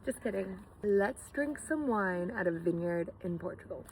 Just kidding. Let's drink some wine at a vineyard in Portugal.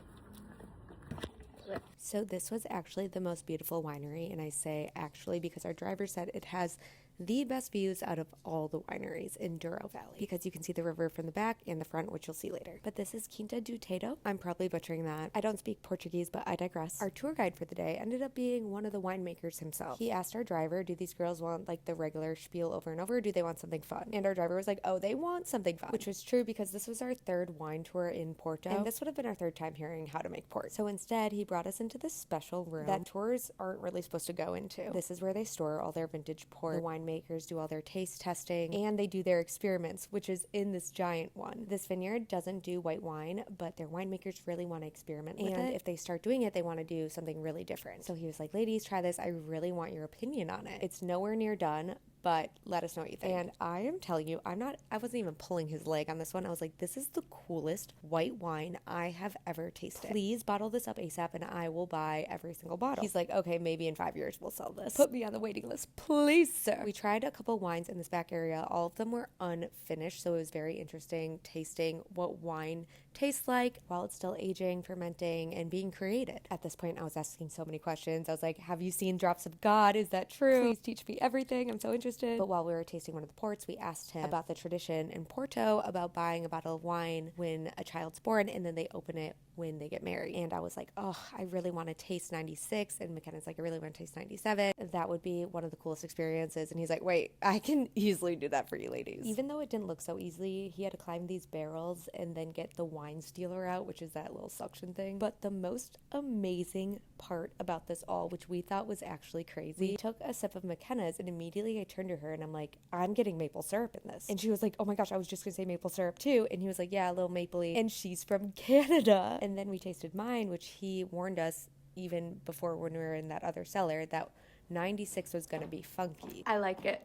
So this was actually the most beautiful winery, and I say actually because our driver said it has the best views out of all the wineries in Douro Valley, because you can see the river from the back and the front, which you'll see later. But this is Quinta do Tejo. I'm probably butchering that. I don't speak Portuguese, but I digress. Our tour guide for the day ended up being one of the winemakers himself. He asked our driver, do these girls want like the regular spiel over and over, or do they want something fun? And our driver was like, oh, they want something fun, which was true because this was our third wine tour in Porto, and this would have been our third time hearing how to make port. So instead, he brought us into this special room that tours aren't really supposed to go into. This is where they store all their vintage port. The winemakers do all their taste testing, and they do their experiments, which is in this giant one. This vineyard doesn't do white wine, but their winemakers really want to experiment with it. And if they start doing it, they want to do something really different. So he was like, ladies, try this. I really want your opinion on it. It's nowhere near done, but let us know what you think. And I am telling you, I wasn't even pulling his leg on this one. I was like, this is the coolest white wine I have ever tasted. Please bottle this up ASAP and I will buy every single bottle. He's like, okay, maybe in 5 years we'll sell this. Put me on the waiting list, please, sir. We tried a couple wines in this back area. All of them were unfinished, so it was very interesting tasting what wine tastes like while it's still aging, fermenting, and being created. At this point, I was asking so many questions. I was like, have you seen Drops of God? Is that true? Please teach me everything. I'm so interested. But while we were tasting one of the ports, we asked him about the tradition in Porto about buying a bottle of wine when a child's born and then they open it when they get married. And I was like, oh, I really want to taste 96. And McKenna's like, I really want to taste 97. That would be one of the coolest experiences. And he's like, wait, I can easily do that for you ladies. Even though it didn't look so easily, he had to climb these barrels and then get the wine stealer out, which is that little suction thing. But the most amazing part about this all, which we thought was actually crazy, we took a sip of McKenna's and immediately I turned to her and I'm like, I'm getting maple syrup in this. And she was like, oh my gosh, I was just gonna say maple syrup too. And he was like, yeah, a little mapley. And she's from Canada. And then we tasted mine, which he warned us even before when we were in that other cellar that 96 was gonna be funky. I like it.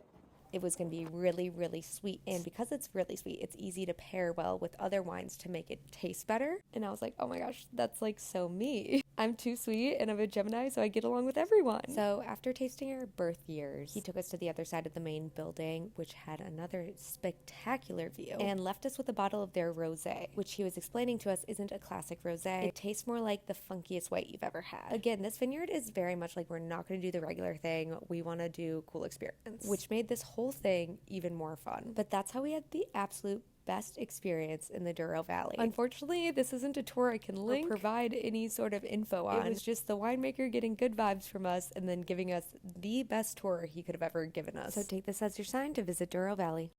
It was going to be really, really sweet. And because it's really sweet, it's easy to pair well with other wines to make it taste better. And I was like, oh my gosh, that's like so me. I'm too sweet and I'm a Gemini, so I get along with everyone. So after tasting our birth years, he took us to the other side of the main building, which had another spectacular view, and left us with a bottle of their rosé, which he was explaining to us isn't a classic rosé. It tastes more like the funkiest white you've ever had. Again, this vineyard is very much like, we're not going to do the regular thing. We want to do cool experiments, which made this whole thing even more fun. But that's how we had the absolute best experience in the Douro Valley. Unfortunately, this isn't a tour I can link or provide any sort of info on. It was just the winemaker getting good vibes from us and then giving us the best tour he could have ever given us. So take this as your sign to visit Douro Valley.